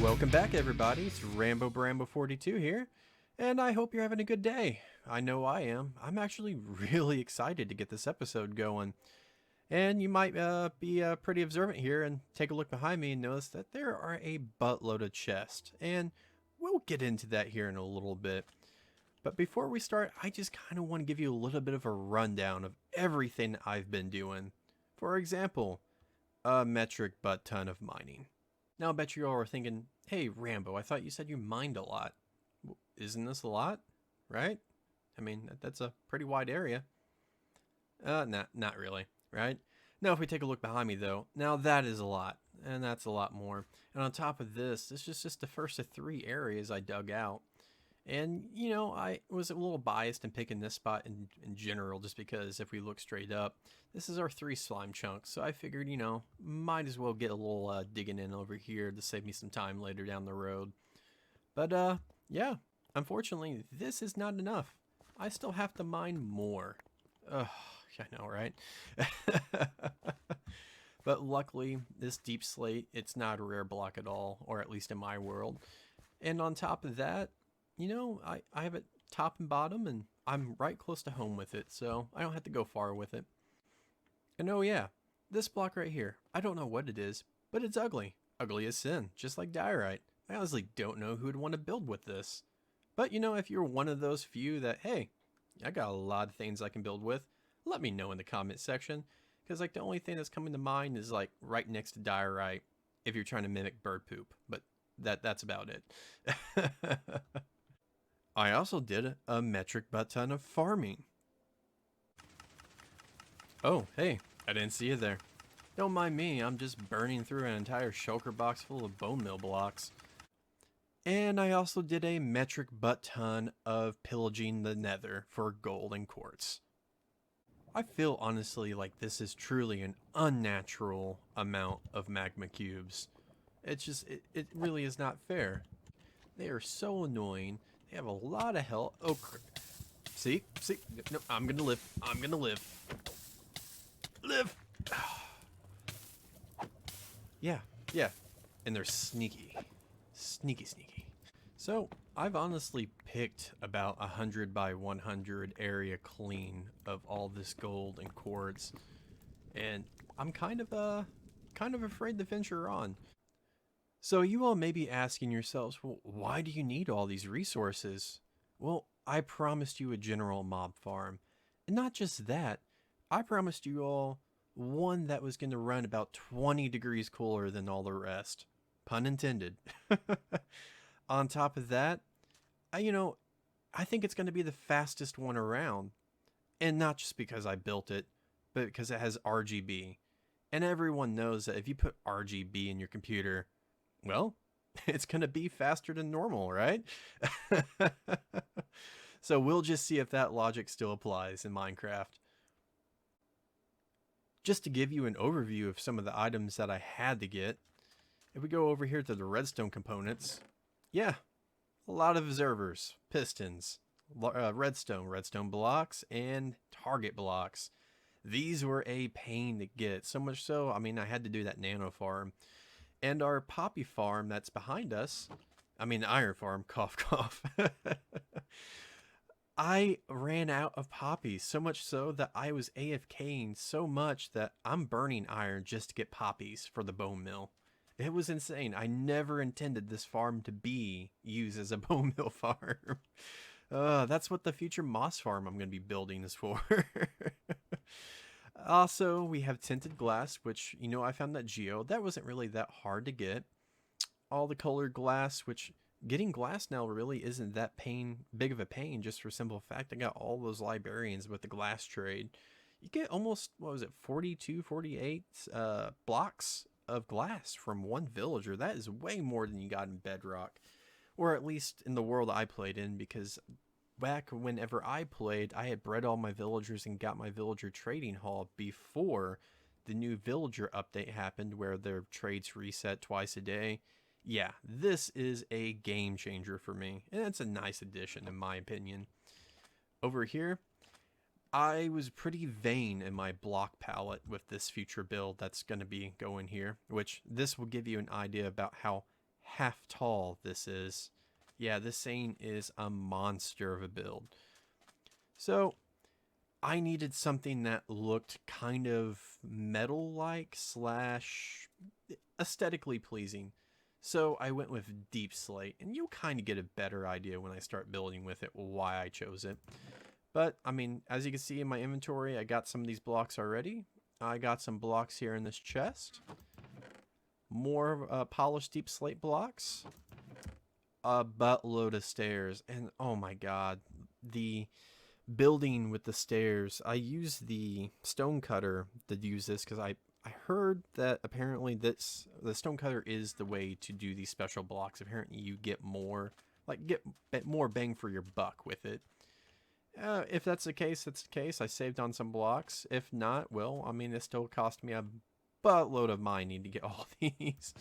Welcome back, everybody. It's Rambo Brambo 42 here, and I hope you're having a good day. I know I am. I'm actually really excited to get this episode going. And you might be pretty observant here and take a look behind me and notice that there are a buttload of chests. And we'll get into that here in a little bit. But before we start, I just kind of want to give you a little bit of a rundown of everything I've been doing. For example, a metric butt ton of mining. Now I bet you all are thinking, hey Rambo, I thought you said you mined a lot. Isn't this a lot? Right? I mean, that's a pretty wide area. Not really, right? Now if we take a look behind me though, now that is a lot, and that's a lot more. And on top of this is just the first of 3 areas I dug out. And, you know, I was a little biased in picking this spot in general, just because if we look straight up, this is our 3 slime chunks. So I figured, you know, might as well get a little digging in over here to save me some time later down the road. But, yeah, unfortunately, this is not enough. I still have to mine more. Ugh, I know, right? But luckily, this deep slate, it's not a rare block at all, or at least in my world. And on top of that, you know, I have it top and bottom, and I'm right close to home with it, so I don't have to go far with it. And oh yeah, this block right here, I don't know what it is, but it's ugly. Ugly as sin, just like diorite. I honestly don't know who would want to build with this. But you know, if you're one of those few that, hey, I got a lot of things I can build with, let me know in the comment section. Because like the only thing that's coming to mind is like right next to diorite if you're trying to mimic bird poop. But that's about it. I also did a metric butt ton of farming. Oh, hey, I didn't see you there. Don't mind me, I'm just burning through an entire shulker box full of bone meal blocks. And I also did a metric butt ton of pillaging the nether for gold and quartz. I feel honestly like this is truly an unnatural amount of magma cubes. It's just, it really is not fair. They are so annoying. They have a lot of health. Oh, see? No, I'm gonna live. I'm gonna live. Live! Yeah. And they're sneaky. Sneaky. So, I've honestly picked about 100 by 100 area clean of all this gold and quartz. And I'm kind of afraid to venture on. So you all may be asking yourselves, well, why do you need all these resources? Well, I promised you a general mob farm. And not just that, I promised you all one that was going to run about 20 degrees cooler than all the rest. Pun intended. On top of that, I think it's going to be the fastest one around. And not just because I built it, but because it has RGB. And everyone knows that if you put RGB in your computer, well, it's going to be faster than normal, right? So we'll just see if that logic still applies in Minecraft. Just to give you an overview of some of the items that I had to get, if we go over here to the redstone components, yeah, a lot of observers, pistons, redstone blocks, and target blocks. These were a pain to get, so much so, I mean, I had to do that nano farm. And our poppy farm that's behind us, I mean the iron farm, cough cough. I ran out of poppies, so much so that I was AFKing so much that I'm burning iron just to get poppies for the bone mill. It was insane. I never intended this farm to be used as a bone mill farm. That's what the future moss farm I'm going to be building is for. Also, we have tinted glass, which, you know, I found that geo. That wasn't really that hard to get. All the colored glass, which getting glass now really isn't that big of a pain, just for simple fact I got all those librarians with the glass trade. You get almost, 42, 48 blocks of glass from one villager. That is way more than you got in Bedrock. Or at least in the world I played in, because back whenever I played, I had bred all my villagers and got my villager trading hall before the new villager update happened, where their trades reset twice a day. Yeah, this is a game changer for me, and it's a nice addition in my opinion. Over here, I was pretty vain in my block palette with this future build that's going to be going here, which this will give you an idea about how half tall this is. Yeah, this thing is a monster of a build. So I needed something that looked kind of metal-like slash aesthetically pleasing. So I went with deep slate, and you'll kind of get a better idea when I start building with it why I chose it. But, I mean, as you can see in my inventory, I got some of these blocks already. I got some blocks here in this chest. More polished deep slate blocks. A buttload of stairs. And, oh my god, the building with the stairs. I used the stone cutter to use this because I heard that apparently the stone cutter is the way to do these special blocks. Apparently you get more, more bang for your buck with it. If that's the case, that's the case. I saved on some blocks. If not, well, I mean, it still cost me a buttload of mining to get all these.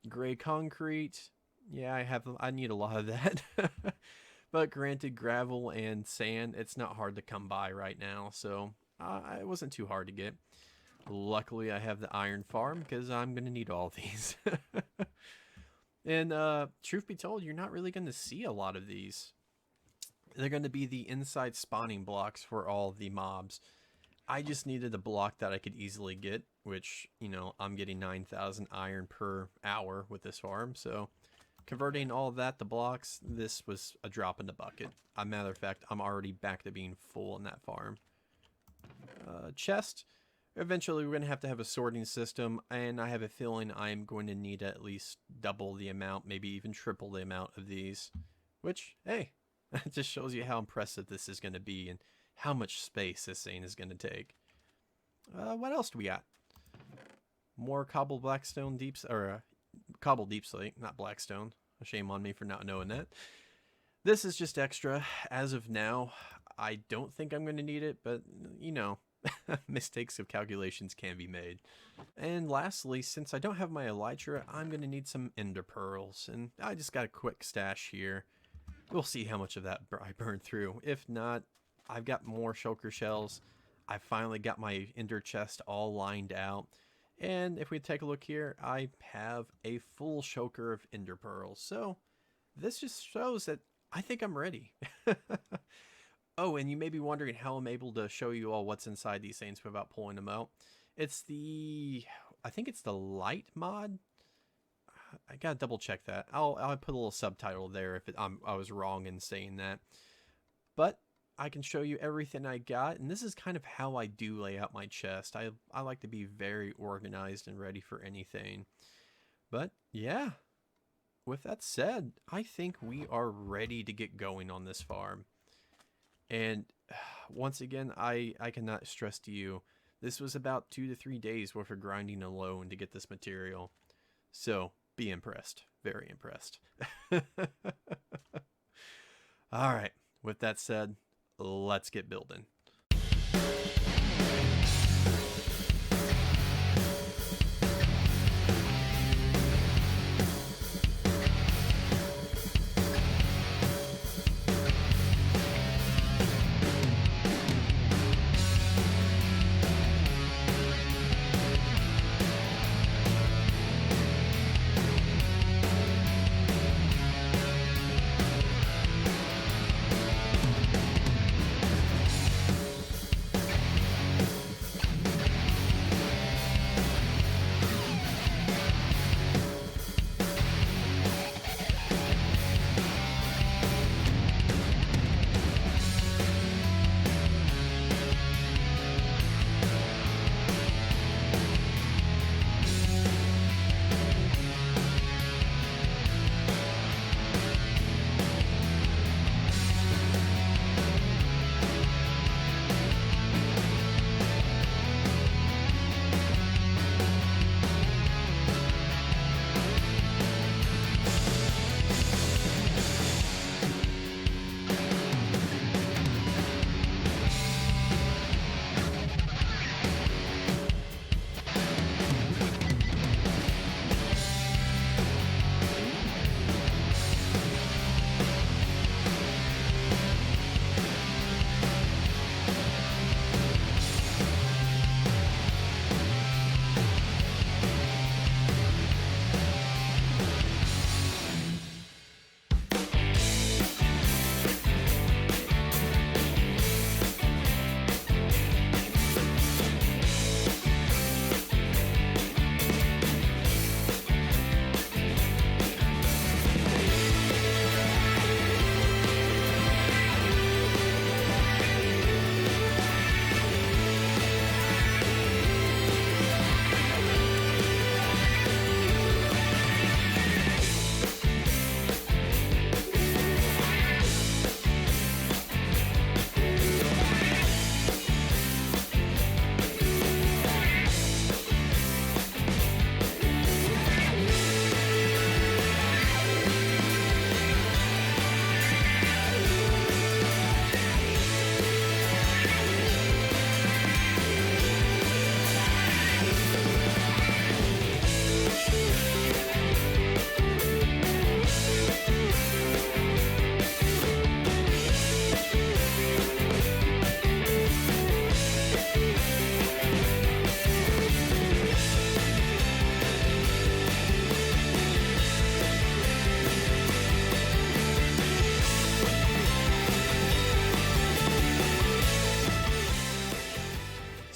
Gray concrete. Yeah, I need a lot of that. But granted, gravel and sand, it's not hard to come by right now, so it wasn't too hard to get. Luckily, I have the iron farm because I'm going to need all these. And truth be told, you're not really going to see a lot of these. They're going to be the inside spawning blocks for all the mobs. I just needed a block that I could easily get, which, you know, I'm getting 9,000 iron per hour with this farm, so converting all of that to blocks, this was a drop in the bucket. As a matter of fact, I'm already back to being full in that farm. Chest. Eventually, we're going to have a sorting system, and I have a feeling I'm going to need at least double the amount, maybe even triple the amount of these. Which, hey, it just shows you how impressive this is going to be and how much space this thing is going to take. What else do we got? More cobbled blackstone deeps, or cobbled deep slate, not blackstone. Shame on me for not knowing that. This is just extra. As of now, I don't think I'm going to need it, but, you know, mistakes of calculations can be made. And lastly, since I don't have my elytra, I'm going to need some ender pearls, and I just got a quick stash here. We'll see how much of that I burn through. If not, I've got more shulker shells. I finally got my ender chest all lined out. And if we take a look here, I have a full shulker of ender pearls. So this just shows that I think I'm ready. Oh, and you may be wondering how I'm able to show you all what's inside these things without pulling them out. It's I think it's the light mod. I gotta double check that. I'll put a little subtitle there if I was wrong in saying that. But I can show you everything I got, and this is kind of how I do lay out my chest. I like to be very organized and ready for anything. But yeah, with that said, I think we are ready to get going on this farm. And once again, I cannot stress to you, this was about 2 to 3 days worth of grinding alone to get this material. So be impressed. Very impressed. All right. With that said, let's get building.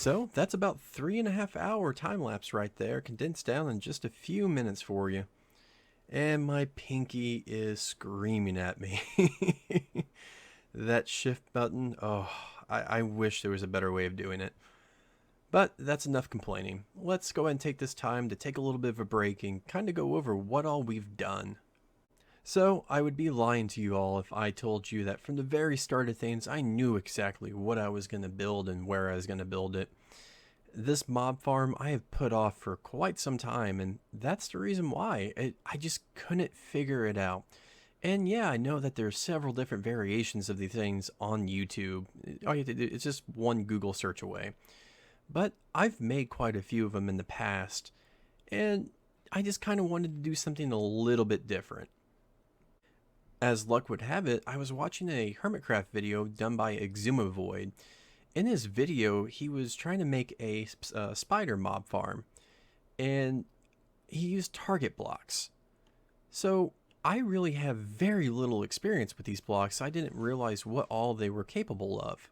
So that's about 3.5 hour time lapse right there, condensed down in just a few minutes for you. And my pinky is screaming at me. That shift button, oh, I wish there was a better way of doing it. But that's enough complaining. Let's go ahead and take this time to take a little bit of a break and kind of go over what all we've done. So, I would be lying to you all if I told you that from the very start of things, I knew exactly what I was going to build and where I was going to build it. This mob farm I have put off for quite some time, and that's the reason why. I just couldn't figure it out. And yeah, I know that there's several different variations of these things on YouTube. All you have to do is just one Google search away. But I've made quite a few of them in the past, and I just kind of wanted to do something a little bit different. As luck would have it, I was watching a Hermitcraft video done by xisumavoid. In his video, he was trying to make a spider mob farm, and he used target blocks. So I really have very little experience with these blocks. I didn't realize what all they were capable of.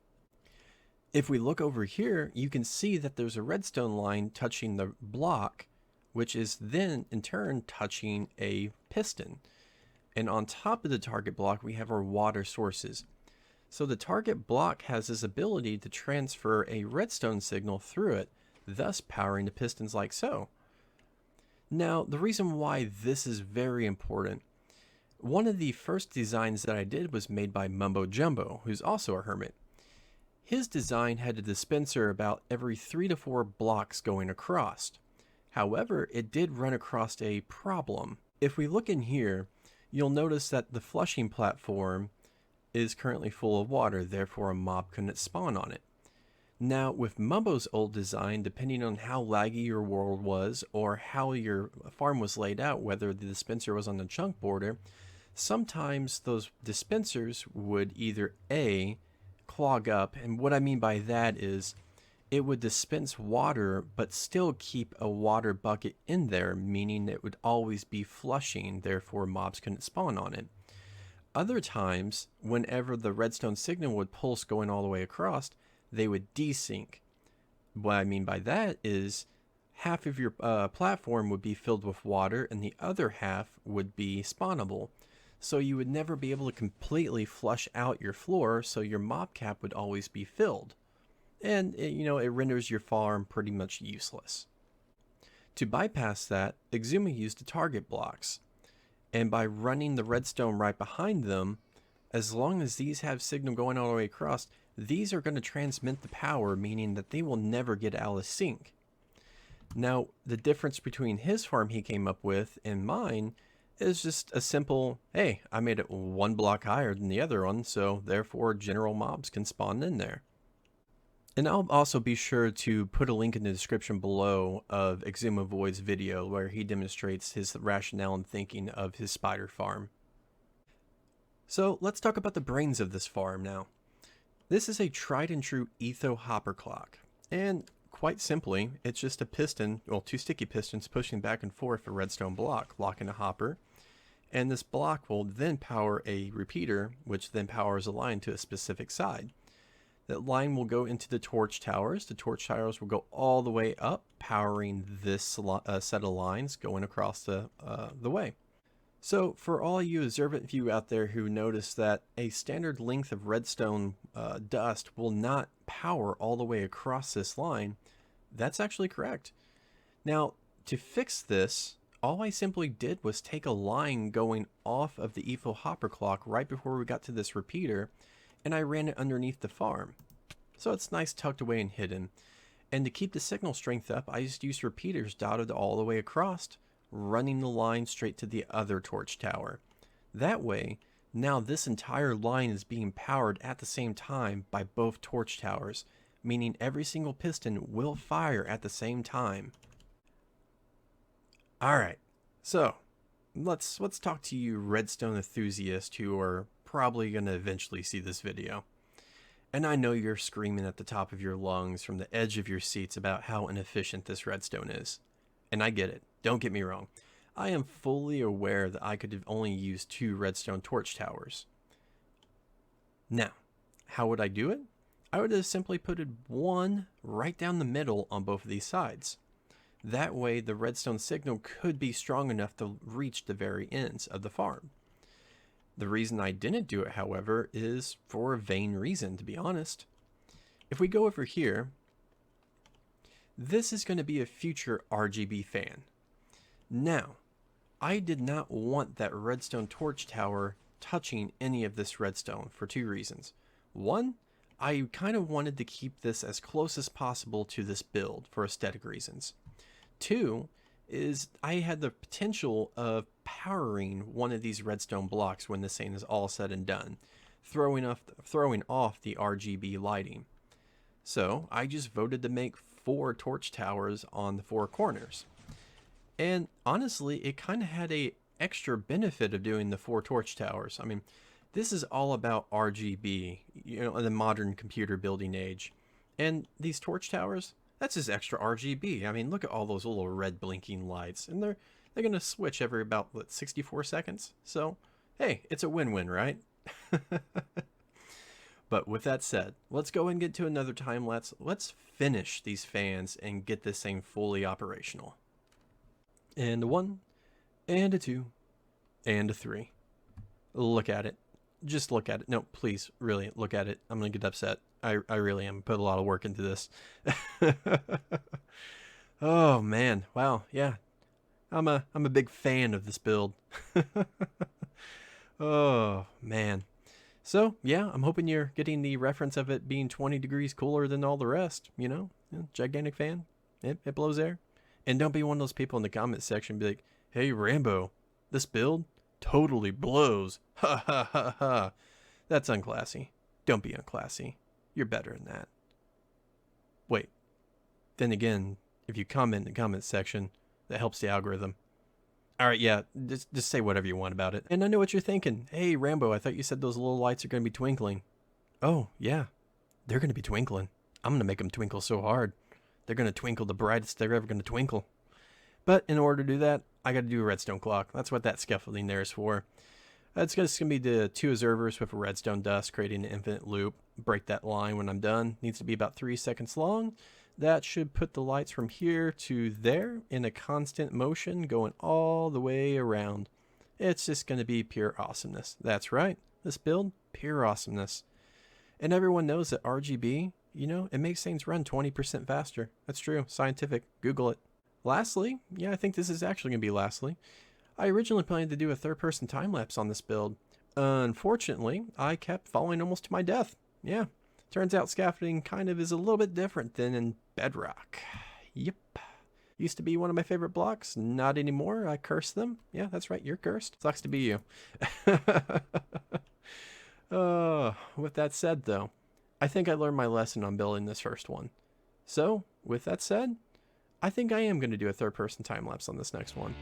If we look over here, you can see that there's a redstone line touching the block, which is then in turn touching a piston. And on top of the target block, we have our water sources. So the target block has this ability to transfer a redstone signal through it, thus powering the pistons like so. Now, the reason why this is very important, one of the first designs that I did was made by Mumbo Jumbo, who's also a hermit. His design had a dispenser about every 3 to 4 blocks going across. However, it did run across a problem. If we look in here, you'll notice that the flushing platform is currently full of water, therefore a mob couldn't spawn on it. Now, with Mumbo's old design, depending on how laggy your world was or how your farm was laid out, whether the dispenser was on the chunk border, sometimes those dispensers would either A, clog up, and what I mean by that is it would dispense water but still keep a water bucket in there, meaning it would always be flushing, therefore mobs couldn't spawn on it. Other times, whenever the redstone signal would pulse going all the way across, they would desync. What I mean by that is half of your platform would be filled with water and the other half would be spawnable. So you would never be able to completely flush out your floor, so your mob cap would always be filled. And it renders your farm pretty much useless. To bypass that, Xisuma used the target blocks. And by running the redstone right behind them, as long as these have signal going all the way across, these are going to transmit the power, meaning that they will never get out of sync. Now, the difference between his farm he came up with and mine is just a simple, hey, I made it 1 block higher than the other one, so therefore general mobs can spawn in there. And I'll also be sure to put a link in the description below of xisumavoid's video where he demonstrates his rationale and thinking of his spider farm. So let's talk about the brains of this farm now. This is a tried and true etho hopper clock, and quite simply, it's just a piston, well, 2 sticky pistons pushing back and forth a redstone block, locking a hopper, and this block will then power a repeater, which then powers a line to a specific side. That line will go into the torch towers. The torch towers will go all the way up, powering this set of lines going across the way. So for all you observant few out there who notice that a standard length of redstone dust will not power all the way across this line, that's actually correct. Now, to fix this, all I simply did was take a line going off of the etho hopper clock right before we got to this repeater, and I ran it underneath the farm. So it's nice tucked away and hidden. And to keep the signal strength up, I just used repeaters dotted all the way across, running the line straight to the other torch tower. That way, now this entire line is being powered at the same time by both torch towers, meaning every single piston will fire at the same time. Alright, so let's talk to you redstone enthusiasts who are probably going to eventually see this video. And I know you're screaming at the top of your lungs from the edge of your seats about how inefficient this redstone is. And I get it, don't get me wrong. I am fully aware that I could have only used 2 redstone torch towers. Now, how would I do it? I would have simply put one right down the middle on both of these sides. That way the redstone signal could be strong enough to reach the very ends of the farm. The reason I didn't do it, however, is for a vain reason, to be honest. If we go over here, this is going to be a future RGB fan. Now, I did not want that redstone torch tower touching any of this redstone for two reasons. One, I kind of wanted to keep this as close as possible to this build for aesthetic reasons. Two is I had the potential of powering one of these redstone blocks when this thing is all said and done, throwing off the RGB lighting. So I just voted to make 4 torch towers on the 4 corners. And honestly, it kind of had a extra benefit of doing the 4 torch towers. I mean, this is all about RGB, you know, in the modern computer building age. And these torch towers, that's just extra RGB. I mean, look at all those little red blinking lights. And they're going to switch every about, what, 64 seconds? So, hey, it's a win-win, right? But with that said, let's go and get to another time lapse. Let's finish these fans and get this thing fully operational. And a 1, and a 2, and a 3. Look at it. Just look at it. No, please, really, look at it. I'm going to get upset. I really am. Put a lot of work into this. Oh, man. Wow, yeah. I'm a big fan of this build. Oh, man. So, yeah, I'm hoping you're getting the reference of it being 20 degrees cooler than all the rest, you know? Gigantic fan. It blows air. And don't be one of those people in the comment section be like, hey, Rambo, this build totally blows. Ha ha ha ha. That's unclassy. Don't be unclassy. You're better than that. Wait. Then again, if you comment in the comment section, that helps the algorithm. Alright, yeah, just say whatever you want about it. And I know what you're thinking. Hey, Rambo, I thought you said those little lights are going to be twinkling. Oh, yeah. They're going to be twinkling. I'm going to make them twinkle so hard. They're going to twinkle the brightest they're ever going to twinkle. But in order to do that, I got to do a redstone clock. That's what that scaffolding there is for. It's going to be the 2 observers with a redstone dust, creating an infinite loop. Break that line when I'm done. Needs to be about 3 seconds long. That should put the lights from here to there in a constant motion going all the way around. It's just going to be pure awesomeness. That's right. This build, pure awesomeness. And everyone knows that RGB, you know, it makes things run 20% faster. That's true. Scientific. Google it. Lastly, yeah, I think this is actually going to be lastly. I originally planned to do a third-person time-lapse on this build. Unfortunately, I kept falling almost to my death. Yeah. Turns out scaffolding kind of is a little bit different than in Bedrock. Yep. Used to be one of my favorite blocks. Not anymore. I cursed them. Yeah, that's right. You're cursed. Sucks to be you. With that said, though, I think I learned my lesson on building this first one. So, with that said, I think I am going to do a third-person time-lapse on this next one.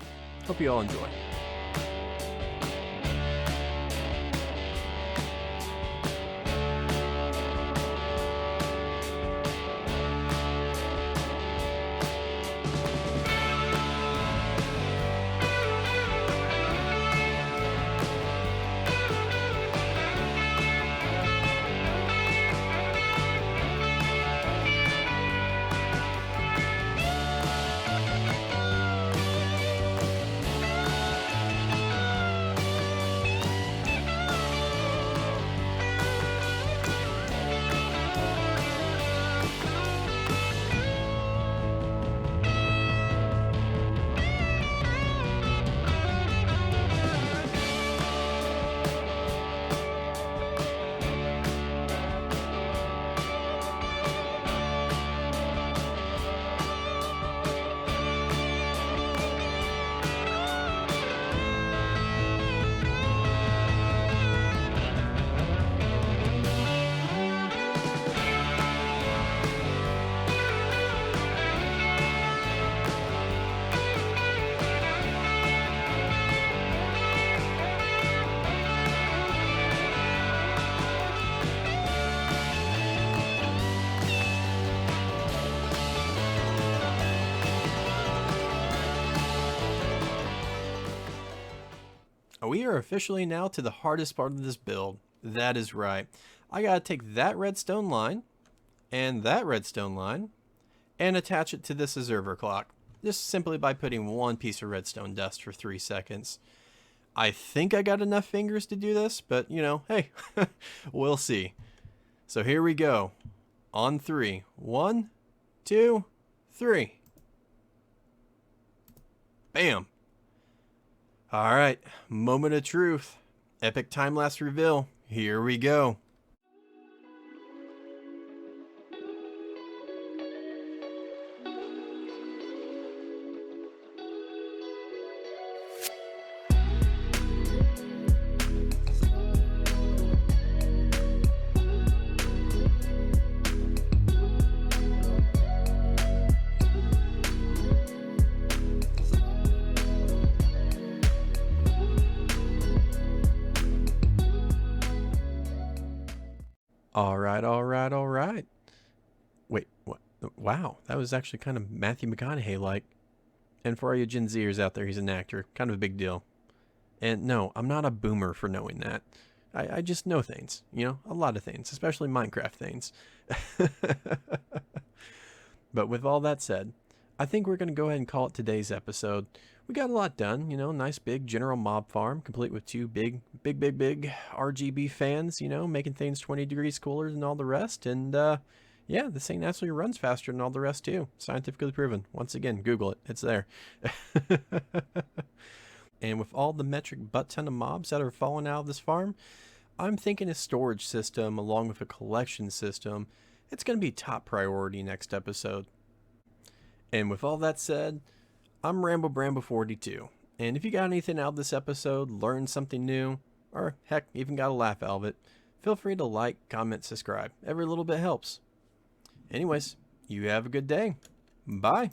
Hope you all enjoy. We are officially now to the hardest part of this build. That is right. I gotta take that redstone line, and that redstone line and attach it to this observer clock, just simply by putting one piece of redstone dust for 3 seconds. I think I got enough fingers to do this, but you know, hey, we'll see. So here we go. On 3. 1, 2, 3. Bam. All right, moment of truth. Epic time-lapse reveal. Here we go. All right. Wait, what? Wow, that was actually kind of Matthew McConaughey-like. And for all you Gen Zers out there, he's an actor. Kind of a big deal. And no, I'm not a boomer for knowing that. I just know things, you know, a lot of things, especially Minecraft things. But with all that said, I think we're going to go ahead and call it today's episode. We got a lot done, you know, nice big general mob farm, complete with 2 big RGB fans, you know, making things 20 degrees cooler than all the rest. And yeah, this thing actually runs faster than all the rest too. Scientifically proven. Once again, Google it. It's there. And with all the metric butt ton of mobs that are falling out of this farm, I'm thinking a storage system along with a collection system. It's going to be top priority next episode. And with all that said, I'm RambleBramble42. And if you got anything out of this episode, learned something new, or heck, even got a laugh out of it, feel free to like, comment, subscribe. Every little bit helps. Anyways, you have a good day. Bye.